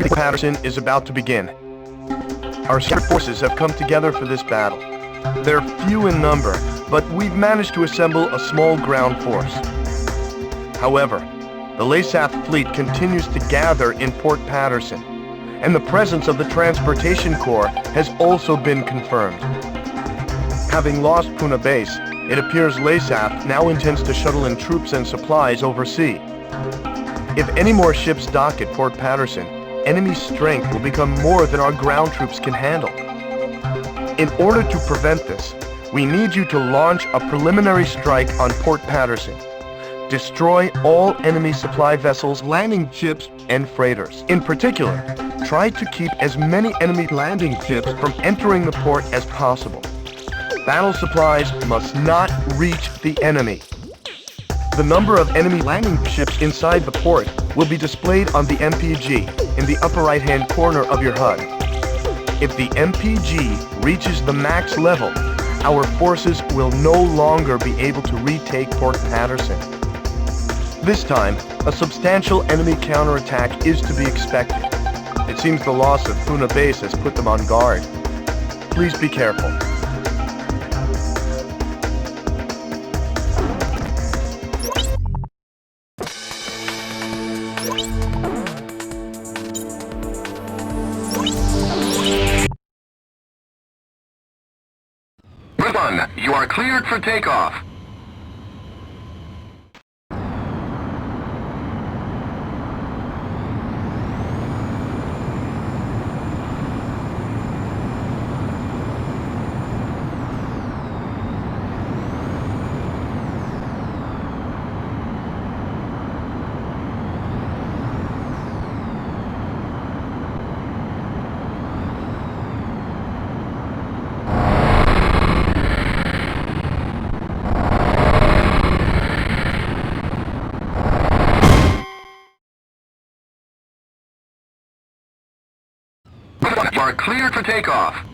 Patterson is about to begin. Our forces have come together for this battle. They're few in number, but we've managed to assemble a small ground force. However, the Laysath fleet continues to gather in Port Patterson, and the presence of the Transportation Corps has also been confirmed. Having lost Puna Base, it appears Laysath now intends to shuttle in troops and supplies overseas. If any more ships dock at Port Patterson, enemy strength will become more than our ground troops can handle. In order to prevent this, we need you to launch a preliminary strike on Port Patterson. Destroy all enemy supply vessels, landing ships, and freighters. In particular, try to keep as many enemy landing ships from entering the port as possible. Battle supplies must not reach the enemy. The number of enemy landing ships inside the port will be displayed on the MPG in the upper right-hand corner of your HUD. If the MPG reaches the max level, our forces will no longer be able to retake Port Patterson. This time, a substantial enemy counterattack is to be expected. It seems the loss of Puna Base has put them on guard. Please be careful. Ribbon, you are cleared for takeoff. You are cleared for takeoff.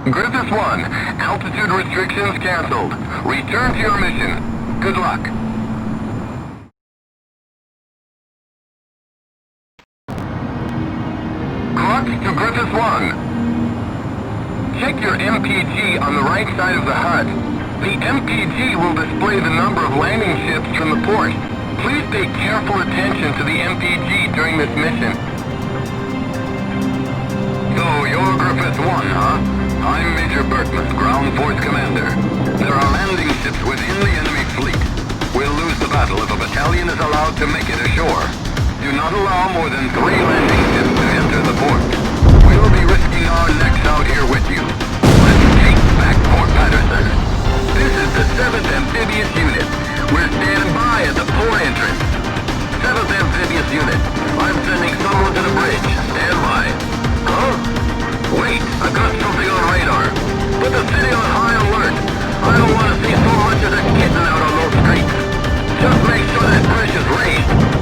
Griffith 1, altitude restrictions canceled. Return to your mission. Good luck. Crux to Griffith 1. Check your MPG on the right side of the HUD. The MPG will display the number of landing ships from the port. Please pay careful attention to the MPG during this mission. So, you're Griffith 1, huh? I'm Major Berkman, Ground Force Commander. There are landing ships within the enemy fleet. We'll lose the battle if a battalion is allowed to make it ashore. Do not allow more than 3 landing ships to enter the port. We'll be risking our necks out here with you. Let's take back Port Patterson. This is the 7th Amphibious Unit. We're standing by at the port entrance. 7th Amphibious Unit. I'm sending someone to the bridge. Stand by. Huh? Wait, I've got something on radar. Put the city on high alert. I don't want to see so much as a kitten out on those streets. Just make sure that bridge is raised.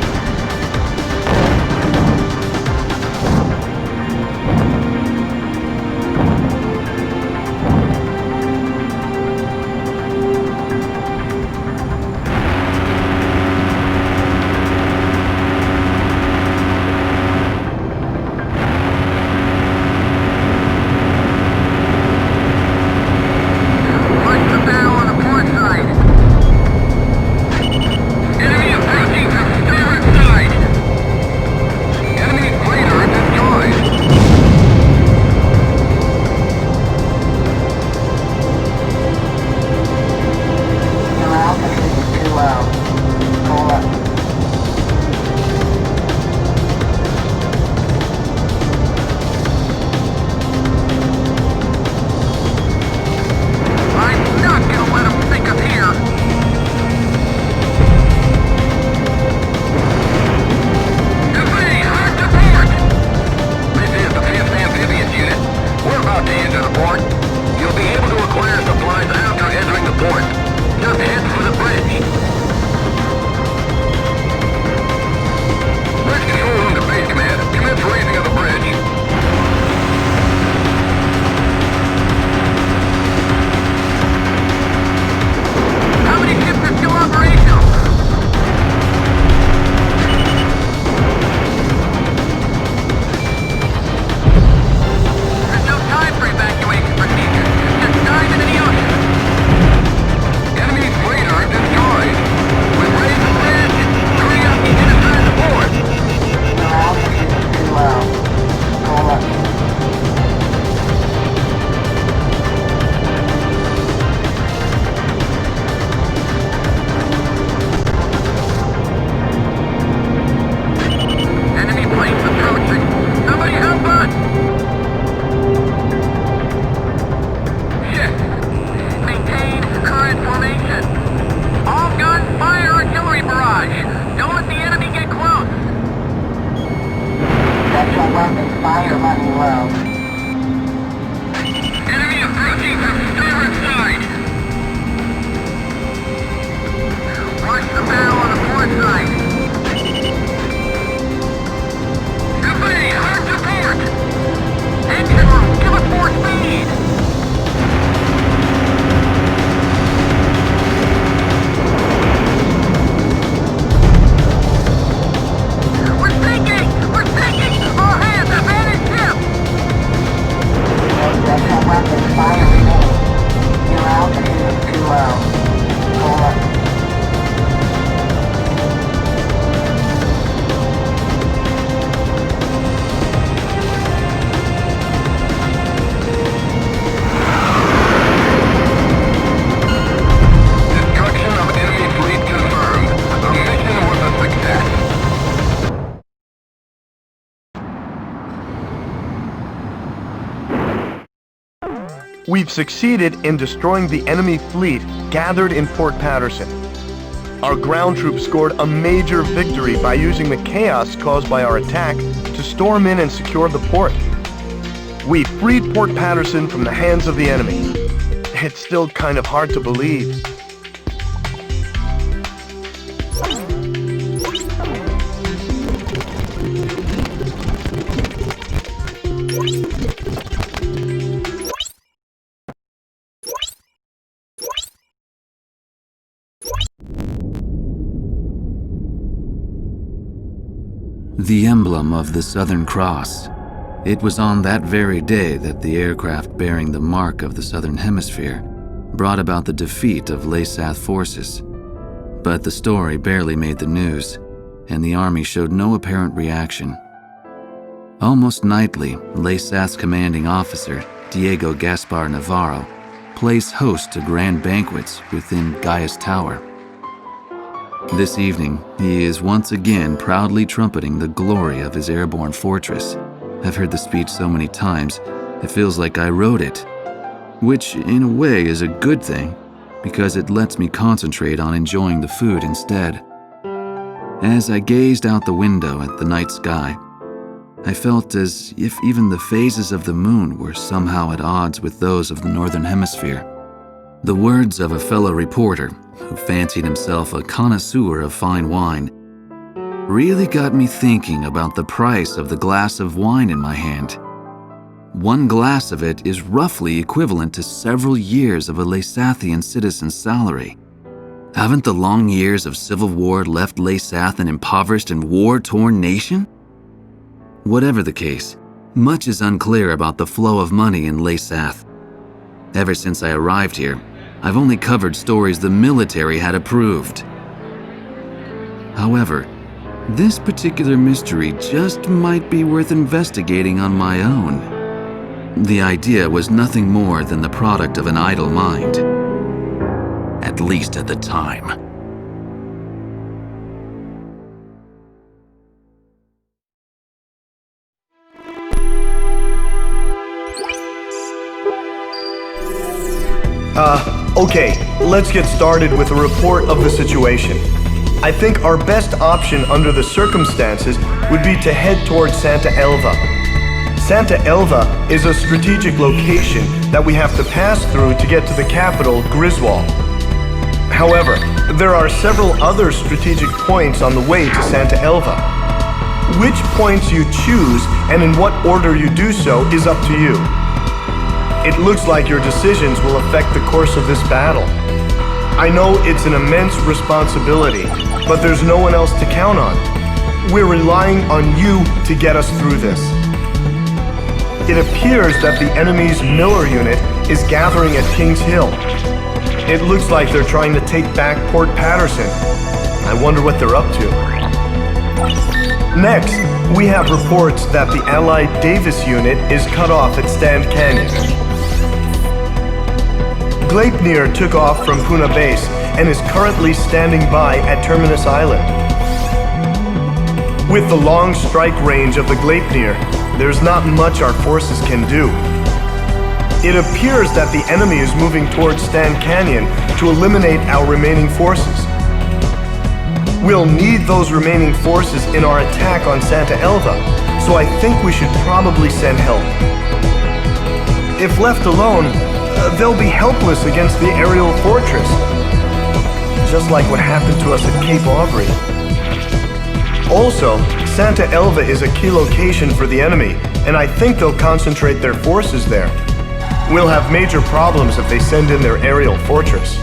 Fire running low. Enemy approaching from starboard side. Watch the battle on the port side. Company, hard to port. Engine room, give us more speed. We're sinking! We're sinking! All hands, abandoned ship! No Delta weapons fire remains. Your altitude is too low. Over. Destruction of enemy fleet confirmed. A mission was a success. We've succeeded in destroying the enemy fleet gathered in Port Patterson. Our ground troops scored a major victory by using the chaos caused by our attack to storm in and secure the port. We freed Port Patterson from the hands of the enemy. It's still kind of hard to believe. The emblem of the Southern Cross. It was on that very day that the aircraft bearing the mark of the Southern Hemisphere brought about the defeat of Laysath forces. But the story barely made the news, and the Army showed no apparent reaction. Almost nightly, Laysath's commanding officer, Diego Gaspar Navarro, plays host to grand banquets within Gaius Tower. This evening, he is once again proudly trumpeting the glory of his airborne fortress. I've heard the speech so many times, it feels like I wrote it. Which, in a way, is a good thing, because it lets me concentrate on enjoying the food instead. As I gazed out the window at the night sky, I felt as if even the phases of the moon were somehow at odds with those of the Northern Hemisphere. The words of a fellow reporter, who fancied himself a connoisseur of fine wine, really got me thinking about the price of the glass of wine in my hand. One glass of it is roughly equivalent to several years of a Laysathian citizen's salary. Haven't the long years of civil war left Laysath an impoverished and war-torn nation? Whatever the case, much is unclear about the flow of money in Laysath. Ever since I arrived here, I've only covered stories the military had approved. However, this particular mystery just might be worth investigating on my own. The idea was nothing more than the product of an idle mind. At least at the time. Okay, let's get started with a report of the situation. I think our best option under the circumstances would be to head towards Santa Elva. Santa Elva is a strategic location that we have to pass through to get to the capital, Griswold. However, there are several other strategic points on the way to Santa Elva. Which points you choose and in what order you do so is up to you. It looks like your decisions will affect the course of this battle. I know it's an immense responsibility, but there's no one else to count on. We're relying on you to get us through this. It appears that the enemy's Miller unit is gathering at Kings Hill. It looks like they're trying to take back Port Patterson. I wonder what they're up to. Next, we have reports that the Allied Davis unit is cut off at Stand Canyon. Gleipnir took off from Puna Base and is currently standing by at Terminus Island. With the long strike range of the Gleipnir, there's not much our forces can do. It appears that the enemy is moving towards Stand Canyon to eliminate our remaining forces. We'll need those remaining forces in our attack on Santa Elva, so I think we should probably send help. If left alone, they'll be helpless against the aerial fortress, just like what happened to us at Cape Aubrey. Also, Santa Elva is a key location for the enemy, and I think they'll concentrate their forces there. We'll have major problems if they send in their aerial fortress.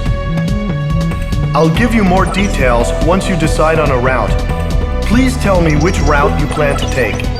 I'll give you more details once you decide on a route. Please tell me which route you plan to take.